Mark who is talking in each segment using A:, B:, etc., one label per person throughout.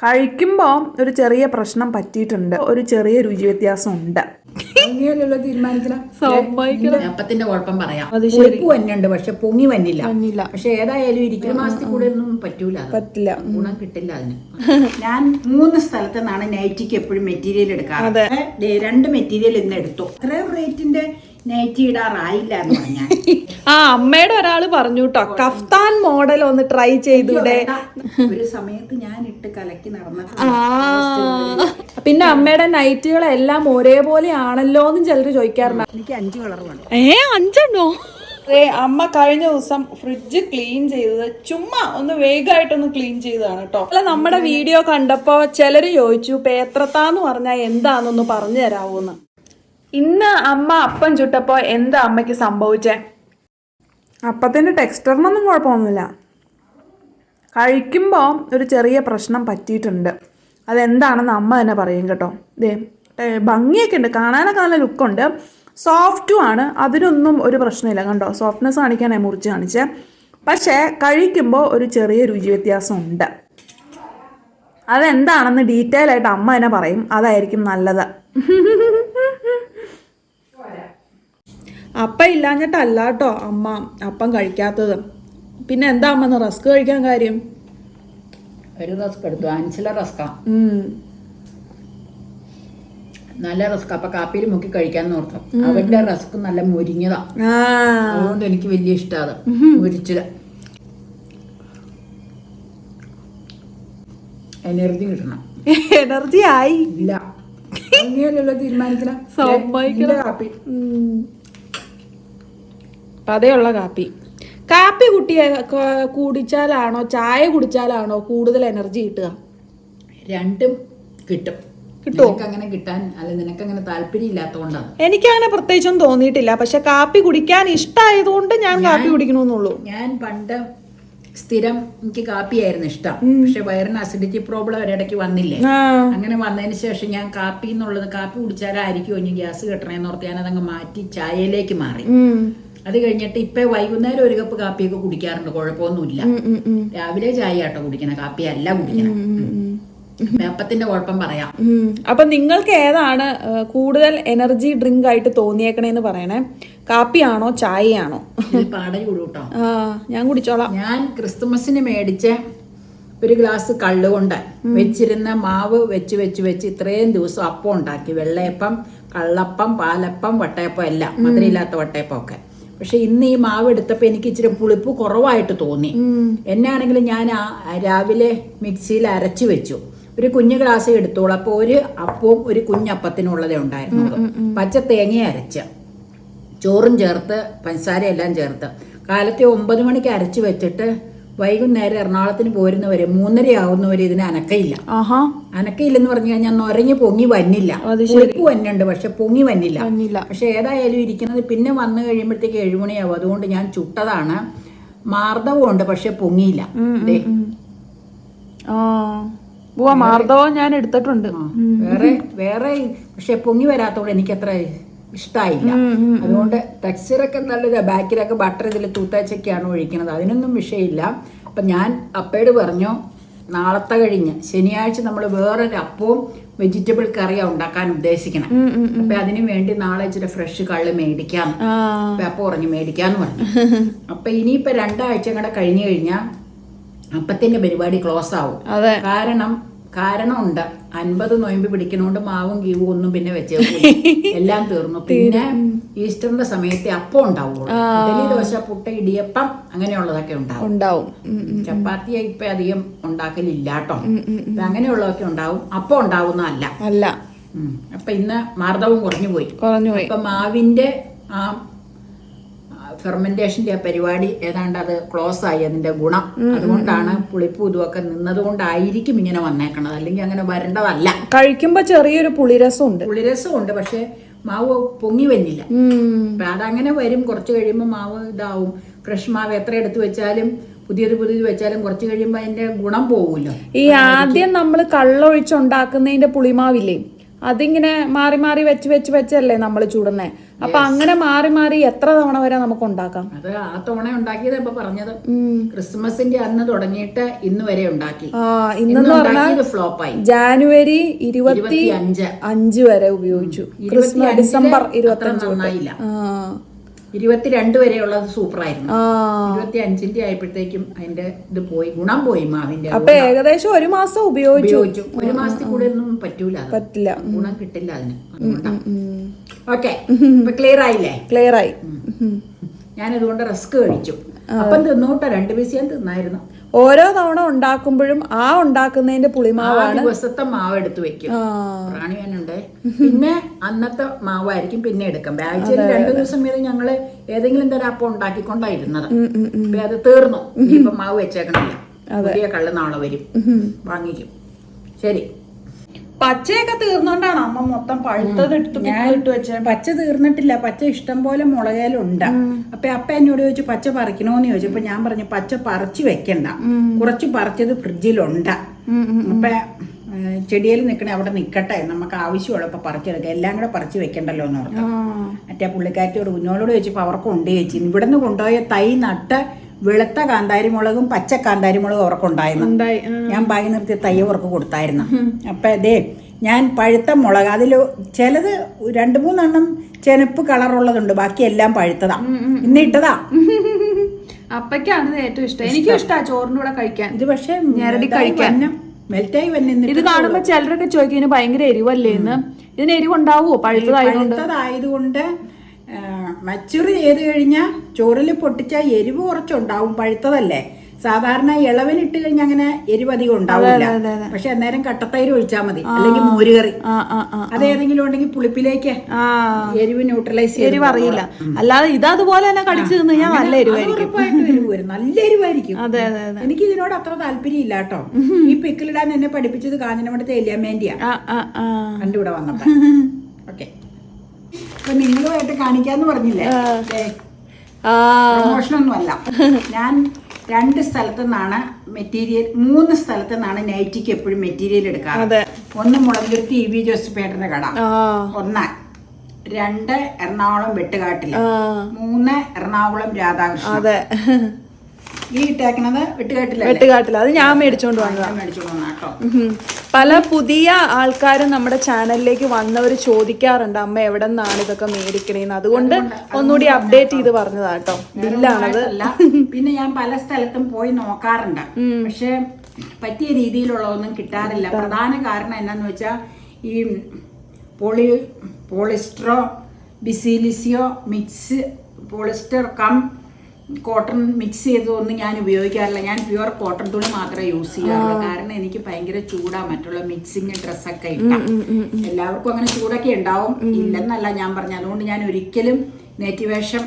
A: കഴിക്കുമ്പോൾ ഒരു ചെറിയ പ്രശ്നം പറ്റിയിട്ടുണ്ട്, ഒരു ചെറിയ രുചി വ്യത്യാസം ഉണ്ട്.
B: അപ്പത്തിന്റെ കുഴപ്പം പറയാം. പുളിപ്പ് വന്നുണ്ട്, പക്ഷെ പൊങ്ങി വന്നില്ല. പക്ഷെ ഏതായാലും 20 മാസത്തിൽ കൂടെ ഒന്നും പറ്റില്ല, ഗുണം കിട്ടില്ല അതിന്. ഞാൻ 3 സ്ഥലത്ത് നിന്നാണ് നൈറ്റിക്ക് എപ്പോഴും മെറ്റീരിയൽ എടുക്കാറ്. 2 മെറ്റീരിയൽ ഇന്ന് എടുത്തു. അത്രയും റേറ്റിന്റെ നൈറ്റി ഇടാറായില്ല എന്ന് പറഞ്ഞാൽ
A: അമ്മയുടെ ഒരാള് പറഞ്ഞു കേട്ടോ, കഫ്താൻ മോഡൽ ഒന്ന് ട്രൈ ചെയ്തൂടെ.
B: ഒരു സമയത്ത് ഞാൻ ഇട്ട് കലക്കി നടന്ന.
A: പിന്നെ അമ്മയുടെ നൈറ്റുകളെല്ലാം ഒരേപോലെ ആണല്ലോ എന്നും ചിലര് ചോദിക്കാറുണ്ട്.
B: എനിക്ക് 5 കളർ വേണം.
A: 5 അമ്മ കഴിഞ്ഞ ദിവസം ഫ്രിഡ്ജ് ക്ലീൻ ചെയ്തത് ചുമ്മാ ഒന്ന് വേഗമായിട്ടൊന്ന് ക്ലീൻ ചെയ്തതാണ് കേട്ടോ. അല്ല, നമ്മുടെ വീഡിയോ കണ്ടപ്പോ ചിലര് ചോദിച്ചു പേത്രത്താന്ന് പറഞ്ഞാൽ എന്താന്നൊന്ന് പറഞ്ഞു തരാവോന്ന്. ഇന്ന് അമ്മ അപ്പം ചുട്ടപ്പോ എന്താ അമ്മയ്ക്ക് സംഭവിച്ചേ? അപ്പത്തിന്റെ ടെക്സ്ചറിനൊന്നും കുഴപ്പമൊന്നുമില്ല, കഴിക്കുമ്പോൾ ഒരു ചെറിയ പ്രശ്നം പറ്റിയിട്ടുണ്ട്. അതെന്താണെന്ന് അമ്മ തന്നെ പറയും കേട്ടോ. ഭംഗിയൊക്കെ ഉണ്ട്, കാണാനൊക്കെ നല്ല ലുക്കുണ്ട്, സോഫ്റ്റും ആണ്, അതിനൊന്നും ഒരു പ്രശ്നമില്ല. കണ്ടോ, സോഫ്റ്റ്നെസ് കാണിക്കാനാണ് മുറിച്ച് കാണിച്ചത്. പക്ഷേ കഴിക്കുമ്പോൾ ഒരു ചെറിയ രുചി വ്യത്യാസം ഉണ്ട്. അതെന്താണെന്ന് ഡീറ്റെയിൽ ആയിട്ട് അമ്മ തന്നെ പറയും, അതായിരിക്കും നല്ലത്. അപ്പം ഇല്ലാഞ്ഞിട്ടല്ല കേട്ടോ അമ്മ അപ്പം കഴിക്കാത്തത്. പിന്നെ എന്താ അമ്മ റസ്ക് കഴിക്കാൻ കാര്യം?
B: ഒരു റസ്ക് എടുത്തു, അൻസിലെ റസ്കാ, നല്ല റസ്ക്. അപ്പൊ കാപ്പിയിൽ മുക്കി കഴിക്കാന്ന് ഓർത്തു. അവന്റെ റസ്ക് നല്ല മുരിഞ്ഞതാ, അതുകൊണ്ട് എനിക്ക് വലിയ ഇഷ്ടമാണ് മുരിച്ചില്ല. എനർജി കിട്ടണം.
A: എനർജി ആയി
B: ഇല്ല, തീരുമാനിക്കണം. കാപ്പി
A: പതയുള്ള കാപ്പി കുടിച്ചാലാണോ ചായ കുടിച്ചാലാണോ കൂടുതൽ എനർജി കിട്ടുക?
B: രണ്ടും കിട്ടും. അങ്ങനെ കിട്ടാൻ അല്ല, നിനക്ക് അങ്ങനെ താല്പര്യം ഇല്ലാത്തതുകൊണ്ടാണ്.
A: എനിക്കങ്ങനെ പ്രത്യേകിച്ചൊന്നും തോന്നിയിട്ടില്ല. പക്ഷെ കാപ്പി കുടിക്കാൻ ഇഷ്ടമായതുകൊണ്ട് ഞാൻ കാപ്പി കുടിക്കണമെന്നുള്ളൂ.
B: ഞാൻ പണ്ട് സ്ഥിരം എനിക്ക് കാപ്പിയായിരുന്നു ഇഷ്ടം. പക്ഷെ വയറിന് അസിഡിറ്റി പ്രോബ്ലം ഒരിടയ്ക്ക് വന്നില്ലേ, അങ്ങനെ വന്നതിന് ശേഷം ഞാൻ കാപ്പി എന്നുള്ളത് കാപ്പി കുടിച്ചാലായിരിക്കും ഇനി ഗ്യാസ് കിട്ടണേന്ന് ഓർത്ത് ഞാനതങ്ങ് മാറ്റി ചായയിലേക്ക് മാറി. അത് കഴിഞ്ഞിട്ട് ഇപ്പൊ വൈകുന്നേരം ഒരു കപ്പ് കാപ്പിയൊക്കെ കുടിക്കാറുണ്ട്, കുഴപ്പമൊന്നുമില്ല. രാവിലെ ചായ ആട്ടോ കുടിക്കണം, കാപ്പി അല്ല കുടിക്കണം. അപ്പത്തിന്റെ കുഴപ്പം പറയാം.
A: അപ്പൊ നിങ്ങൾക്ക് ഏതാണ് കൂടുതൽ എനർജി ഡ്രിങ്ക് ആയിട്ട് തോന്നിയേക്കണേന്ന് പറയണേ, കാപ്പിയാണോ ചായയാണോ?
B: പാട ചൂടൂട്ടോ.
A: ഞാൻ കുടിച്ചോളാം.
B: ഞാൻ ക്രിസ്തുമസിന് മേടിച്ച ഒരു ഗ്ലാസ് കള്ളുകൊണ്ട് വെച്ചിരുന്ന മാവ് വെച്ച് ഇത്രയും ദിവസം അപ്പം ഉണ്ടാക്കി. വെള്ളയപ്പം, കള്ളപ്പം, പാലപ്പം, വട്ടയപ്പം എല്ലാം, മധുരയില്ലാത്ത വട്ടയപ്പം ഒക്കെ. പക്ഷെ ഇന്ന് ഈ മാവ് എടുത്തപ്പോൾ എനിക്ക് ഇച്ചിരി പുളിപ്പ് കുറവായിട്ട് തോന്നി. എന്നാണെങ്കിലും ഞാൻ രാവിലെ മിക്സിയിൽ അരച്ചു വെച്ചു. ഒരു കുഞ്ഞു ഗ്ലാസ് എടുത്തോളൂ. അപ്പോൾ ഒരു അപ്പവും ഒരു കുഞ്ഞപ്പത്തിനുള്ളതേ ഉണ്ടായിരുന്നുള്ളൂ. പച്ച തേങ്ങ അരച്ച് ചോറും ചേർത്ത് പഞ്ചസാര എല്ലാം ചേർത്ത് കാലത്തെ 9 മണിക്ക് അരച്ചു വെച്ചിട്ട് വൈകുന്നേരം എറണാകുളത്തിന് പോരുന്നവരെ 3:30 ആവുന്നവരെ ഇതിന് അനക്കയില്ല. അനക്കയില്ലെന്ന് പറഞ്ഞു കഴിഞ്ഞാൽ നൊരഞ്ഞ് പൊങ്ങി വന്നില്ല. പുളിപ്പ് വന്നുണ്ട്, പക്ഷെ പൊങ്ങി വന്നില്ല. പക്ഷെ ഏതായാലും ഇരിക്കുന്നത് പിന്നെ വന്നു കഴിയുമ്പോഴത്തേക്ക് 7 മണിയാവും. അതുകൊണ്ട് ഞാൻ ചുട്ടതാണ്. മാർദ്ദവം ഉണ്ട്, പക്ഷെ പൊങ്ങിയില്ല.
A: മാർദ്ദവം ഞാൻ എടുത്തിട്ടുണ്ട്.
B: വേറെ പക്ഷെ പൊങ്ങി വരാത്തോണ്ട് എനിക്കത്ര ഇഷ്ടമായില്ല. അതുകൊണ്ട് ടെക്സ്ചറൊക്കെ നല്ലതാ. ബാക്കിലൊക്കെ ബട്ടർ ഇതിൽ തൂത്താച്ചൊക്കെയാണ് ഒഴിക്കുന്നത്, അതിനൊന്നും വിഷയമില്ല. അപ്പം ഞാൻ അപ്പയോട് പറഞ്ഞു, നാളത്തെ കഴിഞ്ഞ് ശനിയാഴ്ച നമ്മൾ വേറൊരു അപ്പവും വെജിറ്റബിൾ കറിയാണ് ഉണ്ടാക്കാൻ ഉദ്ദേശിക്കണം. അപ്പൊ അതിനു വേണ്ടി നാളെ ഇച്ചിരി ഫ്രഷ് കള്ള് മേടിക്കാം. അപ്പൊ പറഞ്ഞു മേടിക്കാന്ന് പറഞ്ഞു. അപ്പൊ ഇനിയിപ്പോ 2 ആഴ്ച കൂടെ കഴിഞ്ഞു കഴിഞ്ഞാൽ അപ്പത്തിന്റെ പരിപാടി ക്ലോസ് ആവും. കാരണം ഉണ്ട്, 50 നൊയമ്പ് പിടിക്കുന്നോണ്ട് മാവും ഗീവും ഒന്നും പിന്നെ വെച്ചേക്കൂല, എല്ലാം തീർന്നു. പിന്നെ ഈസ്റ്ററിന്റെ സമയത്ത് അപ്പം ഉണ്ടാവുള്ളൂ. ഇഡലി, ദോശ, പുട്ട്, ഇടിയപ്പം അങ്ങനെയുള്ളതൊക്കെ ഉണ്ടാവും. ചപ്പാത്തി ഇപ്പൊ അധികം ഉണ്ടാക്കലില്ല കേട്ടോ. അങ്ങനെയുള്ളതൊക്കെ ഉണ്ടാവും, അപ്പം ഉണ്ടാവുന്നതല്ല. അപ്പൊ ഇന്ന് മാർദ്ദവം കുറഞ്ഞു പോയി. അപ്പൊ മാവിന്റെ ആ ഫെർമെന്റേഷന്റെ ആ പരിപാടി ഏതാണ്ട് അത് ക്ലോസ് ആയി, അതിന്റെ ഗുണം. അതുകൊണ്ടാണ് പുളിപ്പും ഇതുമൊക്കെ നിന്നത് കൊണ്ടായിരിക്കും ഇങ്ങനെ വന്നേക്കണത്, അല്ലെങ്കിൽ അങ്ങനെ വരേണ്ടതല്ല.
A: കഴിക്കുമ്പോ ചെറിയൊരു
B: പുളിരസമുണ്ട്, പക്ഷെ മാവ് പൊങ്ങി വന്നില്ല. അപ്പൊ അതങ്ങനെ വരും. കുറച്ച് കഴിയുമ്പോൾ മാവ് ഇതാവും. ഫ്രഷ് മാവ് എത്ര എടുത്ത് വെച്ചാലും പുതിയത് വെച്ചാലും കുറച്ച് കഴിയുമ്പോൾ അതിന്റെ ഗുണം പോവുമല്ലോ.
A: ഈ ആദ്യം നമ്മൾ കള്ളൊഴിച്ചുണ്ടാക്കുന്നതിന്റെ പുളിമാവില്ലേ, അതിങ്ങനെ മാറി വെച്ചല്ലേ നമ്മൾ ചുടുന്നേ. അപ്പൊ അങ്ങനെ മാറി മാറി എത്ര തവണ വരെ നമുക്ക് ഉണ്ടാക്കാം?
B: അത് ആ തവണ ഉണ്ടാക്കിയത് ഇപ്പൊ പറഞ്ഞത് ക്രിസ്മസിന്റെ അന്ന് തുടങ്ങിയിട്ട് ഇന്ന് വരെ ഉണ്ടാക്കി.
A: ഇന്നെന്ന് പറഞ്ഞാൽ
B: ഫ്ലോപ്പായി.
A: ജാനുവരി 25 വരെ ഉപയോഗിച്ചു. Christmas December 25
B: നന്നായില്ല. 22 വരെയുള്ളത് സൂപ്പറായിരുന്നു. 25 ആയപ്പോഴത്തേക്കും അതിന്റെ ഇത് പോയി, ഗുണം പോയി മാവിന്റെ.
A: അപ്പൊ ഏകദേശം 1 മാസം ഉപയോഗിച്ചു.
B: ഒരു മാസത്തിൽ കൂടെ ഒന്നും പറ്റില്ല, ഗുണം കിട്ടില്ല അതിന്. ഓക്കെ, ക്ലിയർ ആയില്ലേ?
A: ക്ലിയർ ആയി.
B: ഞാനതുകൊണ്ട് റസ്ക് കഴിച്ചു. അപ്പം തിന്നോട്ടെ, 2 പീസ് ഞാൻ തിന്നായിരുന്നു.
A: ഓരോ തവണ ഉണ്ടാക്കുമ്പോഴും ആ ഉണ്ടാക്കുന്നതിന്റെ പുളിമാവാണ്.
B: ദിവസത്തെ മാവ് എടുത്ത് വെക്കും, റാണിയാനുണ്ട്. പിന്നെ അന്നത്തെ മാവായിരിക്കും പിന്നെ എടുക്കാം. ആഴ്ചയിൽ 2 ദിവസം വീതം ഞങ്ങള് ഏതെങ്കിലും തരം അപ്പം ഉണ്ടാക്കിക്കൊണ്ടായിരുന്നത്. അത് തീർന്നു, ഇപ്പൊ മാവ് വെച്ചേക്കണില്ല. പുതിയ കള്ള് നാളെ വരും, വാങ്ങിക്കും. ശരി.
A: പച്ചയൊക്കെ തീർന്നോണ്ടാണ് അമ്മ മൊത്തം പഴുത്തത് ഇട്ട് വെച്ചത്.
B: പച്ച തീർന്നിട്ടില്ല, പച്ച ഇഷ്ടം പോലെ മുളകേലുണ്ട്. അപ്പൊ എന്നോട് ചോദിച്ചു പച്ച പറിക്കണോന്ന് ചോദിച്ചപ്പോ ഞാൻ പറഞ്ഞു പച്ച പറിച്ചു വെക്കണ്ട, കുറച്ച് പറിച്ചത് ഫ്രിഡ്ജിലുണ്ട്. അപ്പൊ ചെടിയിൽ നിൽക്കണേ അവിടെ നിക്കട്ടെ, നമുക്ക് ആവശ്യമുള്ളപ്പോ പറിച്ചെടുക്കാം, എല്ലാം കൂടെ പറിച്ചു വെക്കണ്ടല്ലോ എന്ന് പറഞ്ഞു. മറ്റേ പുള്ളിക്കാരിയോട് കുഞ്ഞോളോട് ചോദിച്ചപ്പോ അവർക്ക് കൊണ്ടു വെച്ചു. ഇവിടെ നിന്ന് കൊണ്ടുപോയ തൈ നട്ട് വെളുത്ത കാന്താരിമുളകും പച്ച കാന്താരിമുളകും അവർക്കുണ്ടായിരുന്നു. ഞാൻ ബാഗി നിർത്തിയ തൈ അവർക്ക് കൊടുത്തായിരുന്നു. അപ്പൊ അതേ ഞാൻ പഴുത്ത മുളക്, അതിൽ ചിലത് 2-3 എണ്ണം ചെനപ്പ് കളറുള്ളതുണ്ട്, ബാക്കി എല്ലാം പഴുത്തതാ. ഇന്ന് ഇട്ടതാ.
A: അപ്പയ്ക്കാണ് ഏറ്റവും ഇഷ്ടം. എനിക്കും ഇഷ്ടമാണ് ചോറിന്റെ കൂടെ കഴിക്കാൻ.
B: ഇത് പക്ഷെ ഞെരടി കഴിക്കാൻ മെൽറ്റായി വന്നെ.
A: ഇത് കാണുമ്പോ ചിലരൊക്കെ ചോദിക്കും ഇതിന് ഭയങ്കര എരിവല്ലേ എന്ന്. ഇതിന് എരിവുണ്ടാവോ?
B: പഴുത്തതായതുകൊണ്ട് മച്ചുറി ചെയ്ത് കഴിഞ്ഞാൽ ചോറിൽ പൊട്ടിച്ചാൽ എരിവ് കുറച്ചുണ്ടാവും, പഴുത്തതല്ലേ. സാധാരണ ഇളവിനിട്ട് കഴിഞ്ഞാൽ അങ്ങനെ എരിവ് അധികം ഉണ്ടാവില്ല. പക്ഷെ അന്നേരം കട്ടത്തൈര് ഒഴിച്ചാൽ മതി, അല്ലെങ്കിൽ മോരുകറി അതേതെങ്കിലും ഉണ്ടെങ്കിൽ പുളിപ്പിലേക്ക് എരിവ് ന്യൂട്രലൈസ് ചെയ്ത്.
A: എരിവ് അറിയില്ല, അല്ലാതെ ഇതതുപോലെ തന്നെ കടിച്ചു തിന്നു കഴിഞ്ഞാൽ നല്ല എരിവായിരിക്കും.
B: നല്ല എരിവായിരിക്കും. എനിക്ക് ഇതിനോട് അത്ര താല്പര്യം ഇല്ല കേട്ടോ. ഈ പിക്കിളിടാൻ എന്നെ പഠിപ്പിച്ചത് കാഞ്ഞനമടത്തെ എലിയാമേന്റിയാ കണ്ടിവിടെ വന്നപ്പോ. ഓക്കെ, അപ്പൊ നിങ്ങളുമായിട്ട് കാണിക്കാന്ന് പറഞ്ഞില്ലേ, പ്രമോഷനൊന്നും അല്ല. ഞാൻ 2 സ്ഥലത്തു നിന്നാണ് മെറ്റീരിയൽ, 3 സ്ഥലത്തു നിന്നാണ് നൈറ്റിക്ക് എപ്പോഴും മെറ്റീരിയൽ എടുക്കാറ്. ഒന്ന് മുളന്തുരുത്തി EV ജോസഫേട്ടന്റെ കട, 1. 2 എറണാകുളം വെട്ടുകാട്ടില്, 3 എറണാകുളം രാധാകൃഷ്ണൻ. ഈ ഇട്ടേക്കണത് വെട്ടുകാട്ടില്ല, അത് ഞാൻ മേടിച്ചോണ്ട് വന്നതാട്ടോ.
A: പല പുതിയ ആൾക്കാരും നമ്മുടെ ചാനലിലേക്ക് വന്നവർ ചോദിക്കാറുണ്ട് അമ്മ എവിടെ നിന്നാണ് ഇതൊക്കെ മേടിക്കണേന്ന്. അതുകൊണ്ട് ഒന്നുകൂടി അപ്ഡേറ്റ് ചെയ്ത് പറഞ്ഞതാട്ടോ. ബില്ലാണത്.
B: പിന്നെ ഞാൻ പല സ്ഥലത്തും പോയി നോക്കാറുണ്ട്, പക്ഷെ പറ്റിയ രീതിയിലുള്ളതൊന്നും കിട്ടാറില്ല. പ്രധാന കാരണം എന്നാന്ന് വെച്ചാൽ ഈ പോളിസ്റ്ററോ ബിസിലിസിയോ mix, polyester cum cotton mix ചെയ്തതൊന്നും ഞാൻ ഉപയോഗിക്കാറില്ല. ഞാൻ പ്യുവർ കോട്ടൺ തുണി മാത്രമേ യൂസ് ചെയ്യാറുള്ളൂ. കാരണം എനിക്ക് ഭയങ്കര ചൂടാ മറ്റുള്ള മിക്സിങ് ഡ്രസ്സൊക്കെ ഇട്ട. എല്ലാവർക്കും അങ്ങനെ ചൂടൊക്കെ ഉണ്ടാവും, ഇല്ലെന്നല്ല ഞാൻ പറഞ്ഞു. അതുകൊണ്ട് ഞാൻ ഒരിക്കലും നെറ്റിവേഷം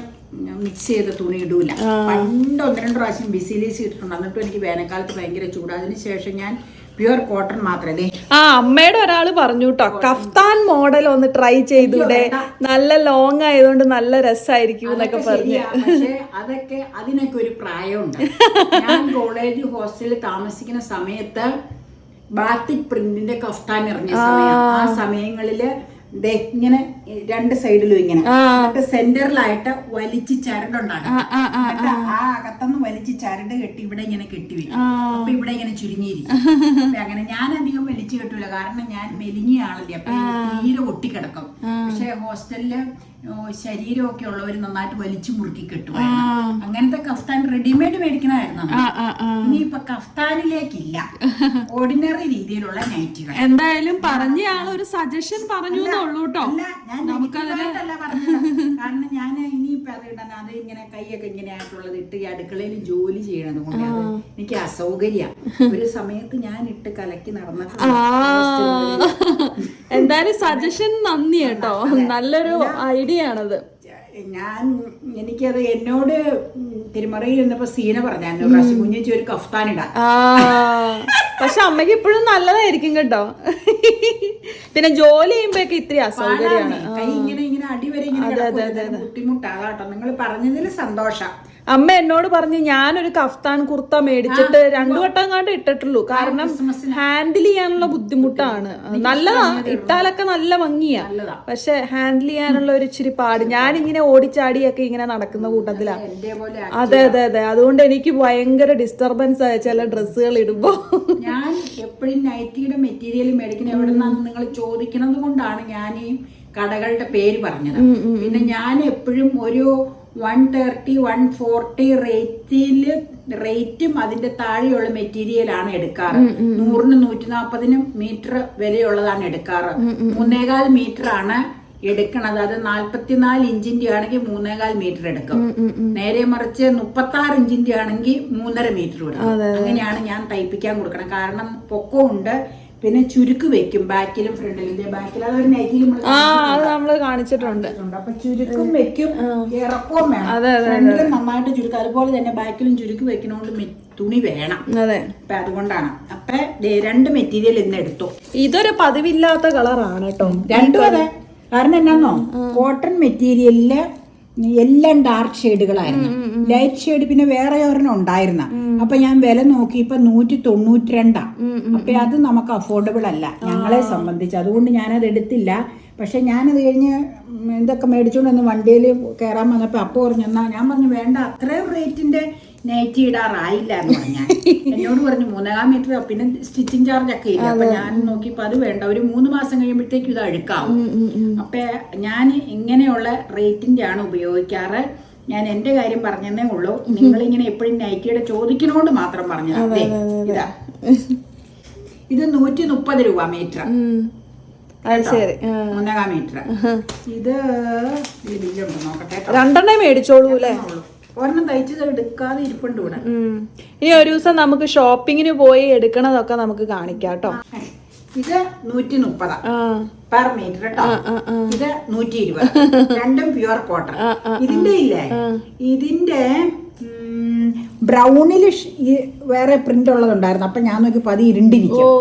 B: മിക്സ് ചെയ്ത തുണി ഇടൂല. പണ്ട് 1-2 പ്രാവശ്യം ബിസിലീസ് ഇട്ടിട്ടുണ്ട്, എന്നിട്ടും എനിക്ക് വേനൽക്കാലത്ത് ഭയങ്കര ചൂട്. അതിനുശേഷം ഞാൻ പ്യുവർ കോട്ടൺ മാത്രമേ.
A: അമ്മയുടെ ഒരാള് പറഞ്ഞു കേട്ടോ, കഫ്താൻ മോഡൽ ഒന്ന് ട്രൈ ചെയ്തൂടെ, നല്ല ലോങ് ആയതുകൊണ്ട് നല്ല രസമായിരിക്കും എന്നൊക്കെ പറഞ്ഞു.
B: പക്ഷേ അതിനൊക്കെ ഒരു പ്രായമുണ്ട്. ഞാൻ കോളേജ് ഹോസ്റ്റലിൽ താമസിക്കുന്ന സമയത്ത് ബാത്തിക് പ്രിന്റിന്റെ കഫ്താൻ ഇറങ്ങിയ സമയം, ആ സമയങ്ങളില് ഇങ്ങനെ 2 സൈഡിലും ഇങ്ങനെ സെന്ററിലായിട്ട് വലിച്ച് ചരടുണ്ടാകും. ആ അകത്തുനിന്ന് വലിച്ച് ചരട് കെട്ടി ഇവിടെ ഇങ്ങനെ കെട്ടി വെക്കും. അപ്പൊ ഇവിടെ ഇങ്ങനെ ചുരുങ്ങിയിരിക്കും. അങ്ങനെ ഞാൻ അധികം വലിച്ചു കെട്ടൂല, കാരണം ഞാൻ മെലിഞ്ഞ ആളല്ലേ, അപ്പൊ തീരെ ഒട്ടിക്കിടക്കും. പക്ഷെ ഹോസ്റ്റലില് ശരീരമൊക്കെ ഉള്ളവർ നന്നായിട്ട് വലിച്ചു മുറുക്കി കെട്ടുമായിരുന്നു. അങ്ങനത്തെ കഫ്താൻ റെഡിമെയ്ഡ് മേടിക്കണമായിരുന്നു. ഇനിയിപ്പൊ കഫ്താനിലേക്കില്ല, ഓർഡിനറി രീതിയിലുള്ള നൈറ്റികൾ.
A: എന്തായാലും പറഞ്ഞ ആളൊരു സജഷൻ പറഞ്ഞു ഉള്ളൂട്ടോ.
B: കാരണം ഞാൻ ഇനിയിപ്പൊ അത് ഇടാൻ, അത് ഇങ്ങനെ കൈയൊക്കെ ഇങ്ങനെ ആയിട്ടുള്ളത് ഇട്ട് ഈ അടുക്കളയിൽ ജോലി ചെയ്യണത് കൊണ്ട് എനിക്ക് അസൗകര്യ. ഒരു സമയത്ത് ഞാൻ ഇട്ട് കലക്കി നടന്നിട്ട്.
A: എന്തായാലും സജഷൻ നന്ദി കേട്ടോ, നല്ലൊരു ഐഡിയ ആണത്.
B: എനിക്കത് എന്നോട് തിരുമറയിൽ ഇരുന്നപ്പോ സീന പറഞ്ഞു പ്രാവശ്യം കുഞ്ഞിച്ച് ഒരു കഫ്താൻ ഇടാൻ.
A: പക്ഷെ അമ്മയ്ക്ക് ഇപ്പോഴും നല്ലതായിരിക്കും കേട്ടോ. പിന്നെ ജോലി ചെയ്യുമ്പോഴൊക്കെ ഇത്തിരി അസൗകര്യമാണ്,
B: കൈ ഇങ്ങനെ അടിവരെ ഇങ്ങനെ ബുദ്ധിമുട്ടാകാട്ടോ. നിങ്ങൾ പറഞ്ഞതിൽ സന്തോഷം.
A: അമ്മ എന്നോട് പറഞ്ഞു ഞാനൊരു കഫ്താൻ കുർത്ത മേടിച്ചിട്ട് 2 വട്ടം കണ്ട് ഇട്ടിട്ടുള്ളൂ. കാരണം ഹാൻഡിൽ ചെയ്യാനുള്ള ബുദ്ധിമുട്ടാണ്. നല്ലതാ, ഇട്ടാലൊക്കെ നല്ല ഭംഗിയാ, പക്ഷെ ഹാൻഡിൽ ചെയ്യാനുള്ള ഒരു ഇച്ചിരി പാട്. ഞാനിങ്ങനെ ഓടിച്ചാടിയൊക്കെ ഇങ്ങനെ നടക്കുന്ന കൂട്ടത്തിലാ. അതെ അതെ അതെ, അതുകൊണ്ട് എനിക്ക് ഭയങ്കര ഡിസ്റ്റർബൻസ് ആയ ചില ഡ്രസ്സുകൾ ഇടുമ്പോ.
B: ഞാൻ എപ്പോഴും നൈറ്റിയുടെ മെറ്റീരിയൽ മേടിക്കുന്ന എവിടെ നിന്നാന്ന് നിങ്ങൾ ചോദിക്കുന്നത് കൊണ്ടാണ് ഞാൻ ഈ കടകളുടെ പേര് പറഞ്ഞത്. പിന്നെ ഞാൻ എപ്പോഴും ഒരു 130, 140 റേറ്റും അതിന്റെ താഴെയുള്ള മെറ്റീരിയലാണ് എടുക്കാറ്. 100-നും 140-നും മീറ്റർ വിലയുള്ളതാണ് എടുക്കാറ്. 3.25 മീറ്റർ ആണ് എടുക്കണത്. അത് 44 ഇഞ്ചിന്റെ ആണെങ്കിൽ 3.25 മീറ്റർ എടുക്കും. നേരെ മറിച്ച് 36 ഇഞ്ചിന്റെ ആണെങ്കിൽ 3.5 മീറ്റർ എടുക്കും. അങ്ങനെയാണ് ഞാൻ തയ്പ്പിക്കാൻ കൊടുക്കണം. കാരണം പൊക്കമുണ്ട്, പിന്നെ ചുരുക്ക് വെക്കും ബാക്കിലും ഫ്രണ്ടിലും. ബാക്കിൽ അതൊരു നൈറ്റിലും
A: നമ്മള് കാണിച്ചിട്ടുണ്ട്.
B: അപ്പൊ ചുരുക്കും വെക്കും, ഇറക്കവും വേണം. ഫ്രണ്ടിലും നന്നായിട്ട് ചുരുക്കും, അതുപോലെ തന്നെ ബാക്കിലും ചുരുക്ക് വെക്കണോണ്ട് തുണി വേണം. അപ്പൊ അതുകൊണ്ടാണ്. അപ്പൊ 2 മെറ്റീരിയൽ ഇന്ന് എടുത്തു.
A: ഇതൊരു പതിവില്ലാത്ത കളറാണ് കേട്ടോ,
B: രണ്ടും അതെ. കാരണം എന്നാന്നോ, കോട്ടൺ മെറ്റീരിയലില് എല്ലാം ഡാർക്ക് ഷെയ്ഡുകളായിരുന്നു. ലൈറ്റ് ഷെയ്ഡ് പിന്നെ വേറെ ഒരെണ്ണം ഉണ്ടായിരുന്ന. അപ്പൊ ഞാൻ വില നോക്കിയപ്പോ 192. അപ്പൊ അത് നമുക്ക് അഫോർഡബിൾ അല്ല ഞങ്ങളെ സംബന്ധിച്ച്. അതുകൊണ്ട് ഞാനത് എടുത്തില്ല. പക്ഷെ ഞാനത് കഴിഞ്ഞ് എന്തൊക്കെ മേടിച്ചോണ്ട് വന്ന് വണ്ടിയിൽ കയറാൻ വന്നപ്പോ അപ്പൊ പറഞ്ഞു, എന്നാ ഞാൻ പറഞ്ഞു വേണ്ട, അത്രയും റേറ്റിന്റെ നൈറ്റി ഇടാറായില്ല എന്ന് പറഞ്ഞാൽ എന്നോട് പറഞ്ഞു 3.25 മീറ്റർ, പിന്നെ സ്റ്റിച്ചിങ് ചാർജ് ഒക്കെ ഇല്ല. അപ്പൊ ഞാൻ നോക്കിയപ്പോ അത് വേണ്ട, ഒരു 3 മാസം കഴിയുമ്പോഴത്തേക്കും ഇത് അഴുക്കാവും. അപ്പൊ ഞാൻ ഇങ്ങനെയുള്ള റേറ്റിന്റെ ആണ് ഉപയോഗിക്കാറ്. ഞാൻ എന്റെ കാര്യം പറഞ്ഞതേ ഉള്ളൂ. നിങ്ങൾ ഇങ്ങനെ എപ്പോഴും നൈറ്റിയുടെ ചോദിക്കണോണ്ട് മാത്രം പറഞ്ഞത്. അതെ, ഇതാ ഇത് 130 രൂപ മീറ്റർ. 3.25 മീറ്റർ. ഇത് നോക്കട്ടെ,
A: 2 മേടിച്ചോളൂ അല്ലേ?
B: ഒരെണ്ണം തയ്ച്ചത് എടുക്കാതെ ഇരിപ്പുണ്ട് ഇവിടെ.
A: ഇനി ഒരു ദിവസം നമുക്ക് ഷോപ്പിങ്ങിന് പോയി എടുക്കണതൊക്കെ നമുക്ക് കാണിക്കാം കേട്ടോ.
B: ഇത് 130 പെർ മീറ്റർ കേട്ടോ. ഇത് 120. രണ്ടും പ്യുവർ കോട്ടൺ. ഇതിന്റെ ഇല്ലേ, ഇതിന്റെ ബ്രൗണില് വേറെ പ്രിന്റ് ഉള്ളതുണ്ടായിരുന്നു. അപ്പൊ ഞാൻ നോക്കിയപ്പോ അത് ഇരുണ്ടിരിക്കും.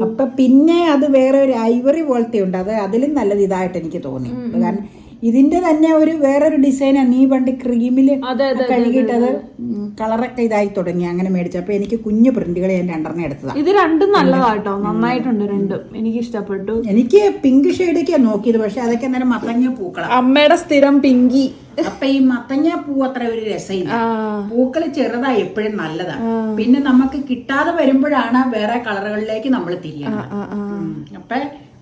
B: അപ്പൊ പിന്നെ അത് വേറെ ഒരു ഐവറി പോലത്തെ ഉണ്ട്. അത് അതിലും നല്ലത് ഇതായിട്ട് എനിക്ക് തോന്നി. കാരണം ഇതിന്റെ തന്നെ ഒരു വേറൊരു ഡിസൈനാണ്. നീ പണ്ട് ക്രീമില് കഴുകിയിട്ട് അത് കളറൊക്കെ ഇതായി തുടങ്ങി. അങ്ങനെ മേടിച്ചപ്പോ എനിക്ക് കുഞ്ഞു പ്രിന്റുകൾ ഞാൻ 2 എടുത്തതാണ്.
A: ഇത് രണ്ടും നല്ലതാട്ടോ, നന്നായിട്ടുണ്ട് രണ്ടും, എനിക്ക് ഇഷ്ടപ്പെട്ടു.
B: എനിക്ക് പിങ്ക് ഷെയ്ഡൊക്കെയാ നോക്കിയത്, പക്ഷെ അതൊക്കെ അന്നേരം മത്തങ്ങ പൂക്കളാണ്.
A: അമ്മയുടെ സ്ഥിരം പിങ്കി.
B: അപ്പൊ ഈ മത്തങ്ങ പൂ അത്ര ഒരു രസമില്ല. പൂക്കള് ചെറുതാ എപ്പോഴും നല്ലതാണ്. പിന്നെ നമുക്ക് കിട്ടാതെ വരുമ്പോഴാണ് വേറെ കളറുകളിലേക്ക് നമ്മൾ തിരിയണം. അപ്പൊ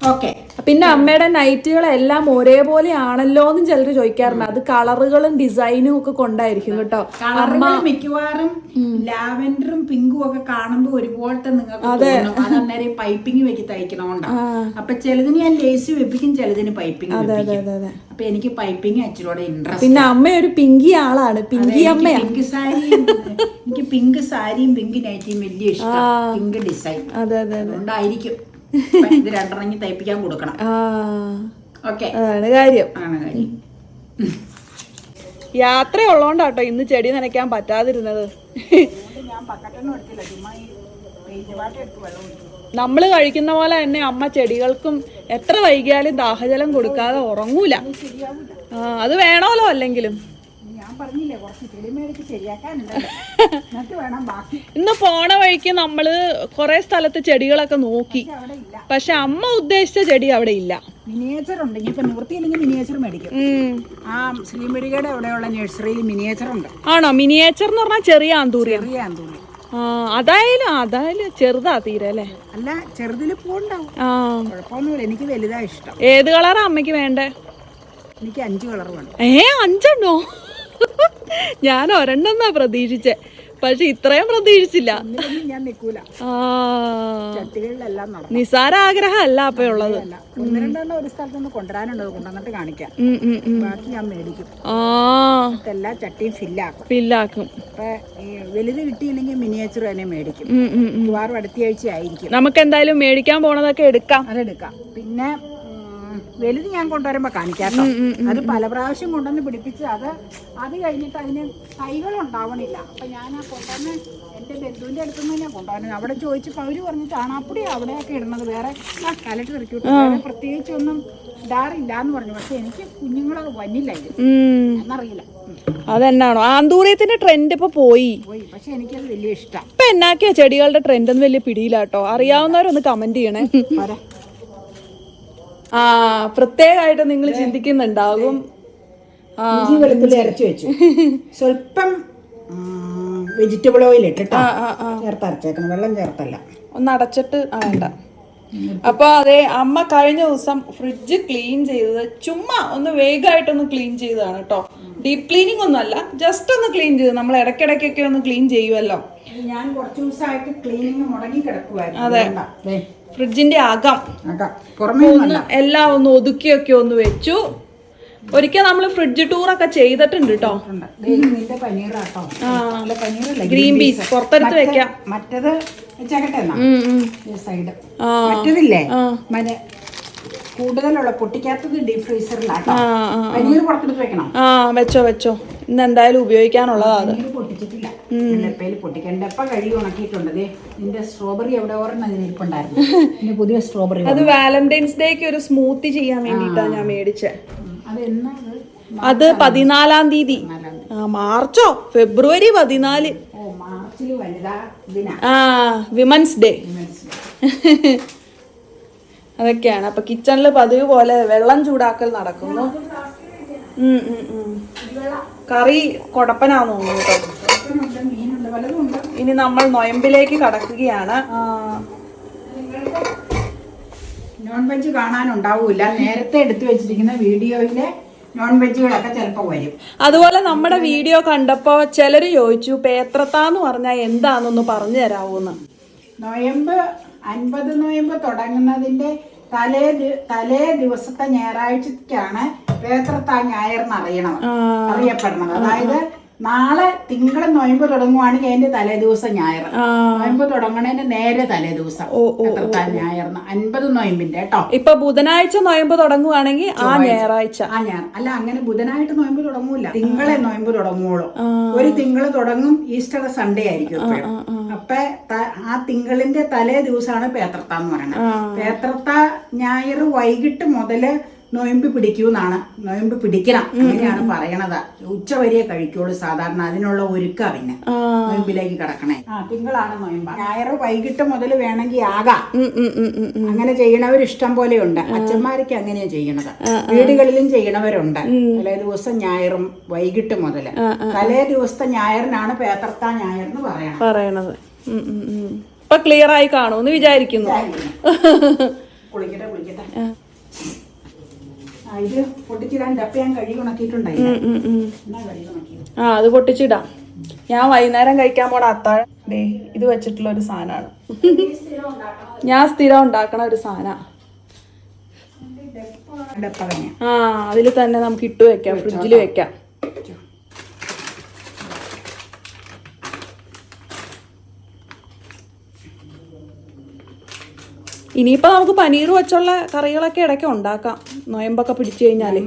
B: ഓക്കെ.
A: പിന്നെ അമ്മയുടെ നൈറ്റുകളെല്ലാം ഒരേപോലെ ആണല്ലോ എന്നും ചിലർ ചോദിക്കാറുണ്ട്. അത് കളറുകളും ഡിസൈനും ഒക്കെ കൊണ്ടായിരിക്കും കേട്ടോ.
B: കളറുകൾ മിക്കവാറും ലാവൻഡറും പിങ്കും ഒക്കെ കാണുമ്പോ ഒരുപോലത്തെ നിങ്ങൾക്ക് തോന്നും. അത് അന്നേരം പൈപ്പിംഗ് വെച്ച് തയ്ക്കണോണ്ടാണ്. അപ്പൊ ചിലതിന് ഞാൻ ലേസ് വെപ്പിക്കും, ചിലതിന് പൈപ്പിംഗ് വെപ്പിക്കും. അപ്പൊ എനിക്ക് പൈപ്പിംഗ് അച്ചിലൂടെ ഇൻട്രസ്റ്റ്.
A: പിന്നെ അമ്മ ഒരു പിങ്കി ആളാണ്, പിങ്കി അമ്മയാ.
B: പിങ്ക് സാരി, എനിക്ക് പിങ്ക് സാരിയും പിങ്ക് നൈറ്റിയും വലിയ ഇഷ്ടം. പിങ്ക് ഡിസൈൻ അതുകൊണ്ടായിരിക്കും ഇത് 2 തയ്പ്പിക്കാൻ കൊടുക്കണം. ഓക്കെ,
A: ആണ് കാര്യം.
B: യാത്ര
A: ഉള്ളോണ്ടാട്ടോ ഇന്ന് ചെടി നനയ്ക്കാൻ പറ്റാതിരുന്നത്. നമ്മള് കഴിക്കുന്ന പോലെ തന്നെ അമ്മ ചെടികൾക്കും എത്ര വൈകിയാലും ദാഹജലം കൊടുക്കാതെ ഉറങ്ങൂല. അത് വേണമല്ലോ അല്ലെങ്കിലും. ഇന്ന് പോണ വഴിക്ക് നമ്മള് കൊറേ സ്ഥലത്ത് ചെടികളൊക്കെ നോക്കി, പക്ഷെ അമ്മ ഉദ്ദേശിച്ച ചെടി അവിടെ ഇല്ല.
B: മിനിയേച്ചർ ഉണ്ട്. ഇനിയിപ്പോ നിവൃത്തിയില്ലെങ്കിൽ മിനിയേച്ചർ മേടിക്കും. ആ ശ്രീമരികയുടെ അവിടെയുള്ള നഴ്സറിയിൽ മിനിയേച്ചർ ഉണ്ട്.
A: ആണോ? മിനിയേച്ചർ എന്ന് പറഞ്ഞാൽ ചെറിയ ആന്തൂരി.
B: ചെറിയ ആന്തൂരി.
A: അതായാലും ചെറുതാ തീരെ അല്ലേ?
B: അല്ല, ചെറുതില് പൂണ്ടാവും, കുഴപ്പമൊന്നുമില്ല. എനിക്ക് വലുതാ ഇഷ്ടം.
A: ഏത് കളറാ അമ്മയ്ക്ക് വേണ്ടേ?
B: എനിക്ക് 5 കളർ വേണം.
A: 5 എണ്ണോ? ഞാൻ 1 എണ്ണ പ്രതീക്ഷിച്ചേ, പക്ഷെ ഇത്രയും പ്രതീക്ഷിച്ചില്ല.
B: ഞാൻ നിക്കൂല. ചട്ടികളിലെല്ലാം
A: നിസാര ആഗ്രഹം അല്ല അപ്പൊ ഉള്ളത്.
B: 1-2 ഒരു സ്ഥലത്തൊന്ന് കൊണ്ടുവരാനുണ്ടോ, കൊണ്ടുവന്നിട്ട് കാണിക്കാം. ബാക്കി ഞാൻ മേടിക്കും. എല്ലാ ചട്ടിയും ഫില്ലാക്കും. അപ്പൊ വലുത് കിട്ടിയില്ലെങ്കിൽ മിനിയേച്ചർ തന്നെ മേടിക്കും. മിക്കവാറും അടുത്ത ആഴ്ച ആയിരിക്കും.
A: നമുക്ക് എന്തായാലും മേടിക്കാൻ പോണതൊക്കെ എടുക്കാം.
B: അതെടുക്കാം. പിന്നെ വലുത് ഞാൻ കൊണ്ടുവരുമ്പോ കാണിക്കാട്ടോ. അത് പല പ്രാവശ്യം കൊണ്ടുവന്ന് പിടിപ്പിച്ച് അത് കഴിഞ്ഞിട്ട് അതിന് തൈകൾ ഉണ്ടാവണില്ല. അപ്പൊ ഞാൻ കൊണ്ടുവന്ന് എന്റെ ബന്ധുവിന്റെ അടുത്തുനിന്ന് തന്നെ കൊണ്ടുവരുന്നത്. അവിടെ ചോദിച്ചപ്പോൾ അവര് പറഞ്ഞു ചാണാപ്പൊടി അവിടെയൊക്കെ ഇടുന്നത്, വേറെ കലട്ട് ഇറക്കിട്ട് വേറെ പ്രത്യേകിച്ചൊന്നും ഇടാറില്ല എന്ന് പറഞ്ഞു. പക്ഷെ എനിക്ക് കുഞ്ഞുങ്ങൾ വന്നില്ല ഇത് എന്നറിയില്ല.
A: അതെന്നാണോ ആന്തൂറിയത്തിന്റെ ട്രെൻഡ് ഇപ്പൊ പോയി.
B: പക്ഷെ എനിക്കത് വലിയ ഇഷ്ടം.
A: ഇപ്പൊ എന്നാക്കിയ ചെടികളുടെ ട്രെൻഡ് ഒന്നും വലിയ പിടിയിലാട്ടോ. അറിയാവുന്നവരൊന്ന് കമന്റ് ചെയ്യണേ. ആ പ്രത്യേകമായിട്ട് നിങ്ങൾ ചിന്തിക്കുന്നുണ്ടാകും.
B: ഇഞ്ചി വെളുത്തുള്ളി അരച്ചു വെച്ചു, സ്വല്പം വെജിറ്റബിൾ ഓയിൽ ഇട്ടിട്ടോ ചേർത്ത് അരച്ചേക്കണം, വെള്ളം ചേർത്തല്ല.
A: ഒന്ന് അടച്ചിട്ട് വേണ്ട. അപ്പൊ അതെ, അമ്മ കഴിഞ്ഞ ദിവസം ഫ്രിഡ്ജ് ക്ലീൻ ചെയ്തത് ചുമ്മാ ഒന്ന് വേഗമായിട്ടൊന്ന് ക്ലീൻ ചെയ്തതാണ് കേട്ടോ. ഡീപ് ക്ലീനിങ് ഒന്നും അല്ല, ജസ്റ്റ് ഒന്ന് ക്ലീൻ ചെയ്തു. നമ്മൾ ഇടയ്ക്കിടയ്ക്കൊക്കെ ഒന്ന് ക്ലീൻ ചെയ്യുമല്ലോ.
B: ഞാൻ കുറച്ച് ദിവസമായിട്ട് ക്ലീനിങ് മുടങ്ങി കിടക്കുവായിരുന്നു.
A: അതെ, ഫ്രിഡ്ജിന്റെ അകം
B: പുറമേ
A: എല്ലാം ഒന്ന് ഒതുക്കിയൊക്കെ ഒന്ന് വെച്ചു. ഒരിക്കൽ നമ്മൾ ഫ്രിഡ്ജ് ടൂറൊക്കെ ചെയ്തിട്ടുണ്ട് കേട്ടോ. ഗ്രീൻ പീസ് പുറത്തെടുത്ത് വെക്കാം.
B: മറ്റേത് സൈഡ് മറ്റേതില്ലേ കൂടുതലുള്ള പൊട്ടിക്കാത്തത് ഡീപ് ഫ്രീസറിലാട്ടോ. പനീർ പുറത്തെടുത്ത് വെക്കണം.
A: വെച്ചോ ഇന്ന് എന്തായാലും ഉപയോഗിക്കാനുള്ളതാണ്.
B: പൊട്ടിച്ചിട്ടില്ല, പൊട്ടിക്കാൻ ഡപ്പ കഴുകി ഉണക്കിയിട്ടുണ്ട്. നിന്റെ സ്ട്രോബെറി എവിടെ ഓർമ്മ അതിനിരിപ്പുണ്ടായിരുന്നു. പിന്നെ പുതിയ സ്ട്രോബെറി
A: അത് വാലന്റൈൻസ് ഡേക്ക് ഒരു സ്മൂത്തി ചെയ്യാൻ വേണ്ടിട്ടാണ് ഞാൻ മേടിച്ചത്. അത് 14-ാം തീയതി. മാർച്ചോ ഫെബ്രുവരി 14. Women's day. അതൊക്കെയാണ്. അപ്പൊ കിച്ചണില് പതിവ് പോലെ വെള്ളം ചൂടാക്കൽ നടക്കുന്നു. കറി കൊടപ്പനാന്ന് തോന്നുന്നു കേട്ടോ. ഇനി നമ്മൾ നൊയമ്പിലേക്ക് കടക്കുകയാണ്.
B: നോൺ വെജ് കാണാനുണ്ടാവൂല. നേരത്തെ എടുത്തു വെച്ചിരിക്കുന്ന വീഡിയോയിലെ നോൺ വെജുകളൊക്കെ ചിലപ്പോൾ വരും.
A: അതുപോലെ നമ്മുടെ വീഡിയോ കണ്ടപ്പോ ചിലര് ചോദിച്ചു പേത്രത്താന്ന് പറഞ്ഞാൽ എന്താന്നൊന്ന് പറഞ്ഞു തരാവൂന്ന്.
B: നൊയമ്പ് 50 നൊയമ്പ് തുടങ്ങുന്നതിന്റെ തലേ ദിവസത്തെ ഞായറാഴ്ചക്കാണ് പേത്രത്താ ഞായർ അറിയപ്പെടുന്നത്. അതായത് നാളെ തിങ്കൾ നൊയമ്പ് തുടങ്ങുവാണെങ്കിൽ അതിന്റെ തലേ ദിവസം ഞായർ. നൊയമ്പ് തുടങ്ങണതിന് നേരെ തലേ ദിവസം ഞായർ 50 നൊയമ്പിന്റെ കേട്ടോ.
A: ഇപ്പൊ ബുധനാഴ്ച നൊയമ്പ് തുടങ്ങുവാണെങ്കിൽ ആ ഞായറാഴ്ച
B: അല്ല, അങ്ങനെ ബുധനായിട്ട് നൊയമ്പ് തുടങ്ങൂല, തിങ്കളെ നൊയമ്പ് തുടങ്ങുള്ളൂ. ഒരു തിങ്കള് തുടങ്ങും, ഈസ്റ്റർ സൺഡേ ആയിരിക്കും. അപ്പൊ ആ തിങ്കളിന്റെ തലേ ദിവസമാണ് പേത്രത്താന്ന് പറയുന്നത്. പേത്രത്ത ഞായർ വൈകിട്ട് മുതല് നൊയമ്പ് പിടിക്കൂന്നാണ്. നൊയമ്പ് പിടിക്കണം അങ്ങനെയാണ് പറയണത്. ഉച്ചവരെയെ കഴിക്കുള്ളൂ സാധാരണ. അതിനുള്ള ഒരുക്ക പിന്നെ നൊയമ്പിലേക്ക് കിടക്കണേ. തിങ്കളാണ് നൊയമ്പ്. ഞായർ വൈകിട്ട് മുതൽ വേണമെങ്കിൽ ആകാം. അങ്ങനെ ചെയ്യണവർ ഇഷ്ടം പോലെ ഉണ്ട്. അച്ഛന്മാർക്ക് അങ്ങനെയാ ചെയ്യണത്. വീടുകളിലും ചെയ്യണവരുണ്ട്. തലേ ദിവസം ഞായറും വൈകിട്ട് മുതല്. തലേ ദിവസത്തെ ഞായറിനാണ് പേത്രത്താ ഞായർ എന്ന് പറയണത്.
A: ഇപ്പൊ ക്ലിയർ ആയി കാണുമെന്ന് വിചാരിക്കുന്നു.
B: കുളിക്കട്ടെ. ഇത് പൊട്ടിച്ചിടാൻ ഡപ്പ ഞാൻ കഴുകി ഉണക്കിയിട്ടുണ്ടായി.
A: അത് പൊട്ടിച്ചിടാം. ഞാൻ വൈകുന്നേരം കഴിക്കാൻ പോണ അത്താഴം ഇത് വെച്ചിട്ടുള്ള ഒരു സാധനമാണ്. ഞാൻ സ്ഥിരം ഉണ്ടാക്കണ ഒരു സാധന. അതിൽ തന്നെ നമുക്ക് ഇട്ട് വെക്കാം, ഫ്രിഡ്ജിൽ വെക്കാം. ഇനിയിപ്പോ നമുക്ക് പനീർ വെച്ചുള്ള കറികളൊക്കെ ഇടയ്ക്ക് ഉണ്ടാക്കാം, നൊയമ്പൊക്കെ പിടിച്ചു കഴിഞ്ഞാല്.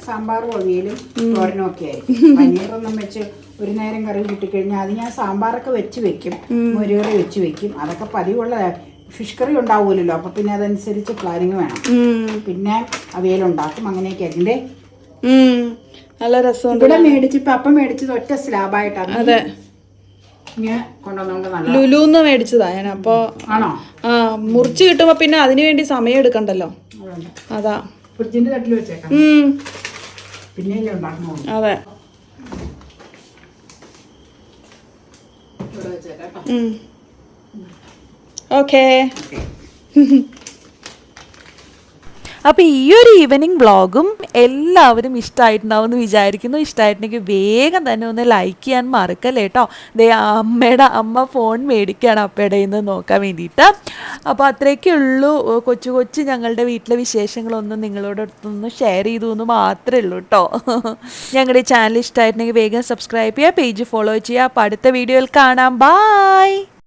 B: സാമ്പാറും അവിയലും തോരനും ഒക്കെ ആയിരിക്കും. പനീറൊന്നും വെച്ച് ഒരു നേരം കറി കിട്ടിക്കഴിഞ്ഞാൽ അത് ഞാൻ സാമ്പാറൊക്കെ വെച്ച് വെക്കും, മുരുകറി വെച്ച് വെക്കും. അതൊക്കെ പതിവുള്ള ഫിഷ് കറി ഉണ്ടാവൂലല്ലോ. അപ്പൊ പിന്നെ അതനുസരിച്ച് പ്ലാനിങ് വേണം. പിന്നെ അവിയലുണ്ടാക്കും. അങ്ങനെയൊക്കെ അതിന്റെ
A: നല്ല രസമുണ്ട്.
B: ഇവിടെ മേടിച്ചപ്പോ അപ്പം മേടിച്ചത് ഒറ്റ സ്ലാബായിട്ടാണ്.
A: അതെ, ലുലുന്ന് മേടിച്ചതാ ഞാൻ. അപ്പൊ മുറിച്ച് കിട്ടുമ്പോ പിന്നെ അതിനു വേണ്ടി സമയം എടുക്കണ്ടല്ലോ. അതാ
B: ഫ്രിഡ്ജിന്റെ തട്ടിൽ വെച്ചേക്കാം. പിന്നെ
A: അതെ. ഓക്കേ. അപ്പോൾ ഈ ഒരു ഈവനിങ് വ്ളോഗും എല്ലാവരും ഇഷ്ടമായിട്ടുണ്ടാവും എന്ന് വിചാരിക്കുന്നു. ഇഷ്ടമായിട്ടുണ്ടെങ്കിൽ വേഗം തന്നെ ഒന്ന് ലൈക്ക് ചെയ്യാൻ മറക്കല്ലേ കേട്ടോ. അമ്മ ഫോൺ മേടിക്കുകയാണ് അപ്പയുടെ നിന്ന് നോക്കാൻ വേണ്ടിയിട്ട്. അപ്പോൾ അത്രയൊക്കെ ഉള്ളൂ. കൊച്ചു ഞങ്ങളുടെ വീട്ടിലെ വിശേഷങ്ങളൊന്നും നിങ്ങളോടൊത്തൊന്ന് ഷെയർ ചെയ്തു എന്ന് മാത്രമേ ഉള്ളൂ കേട്ടോ. ഞങ്ങളുടെ ചാനൽ ഇഷ്ടമായിട്ടുണ്ടെങ്കിൽ വേഗം സബ്സ്ക്രൈബ് ചെയ്യുക, പേജ് ഫോളോ ചെയ്യുക. അപ്പോൾ അടുത്ത വീഡിയോയിൽ കാണാം. ബൈ.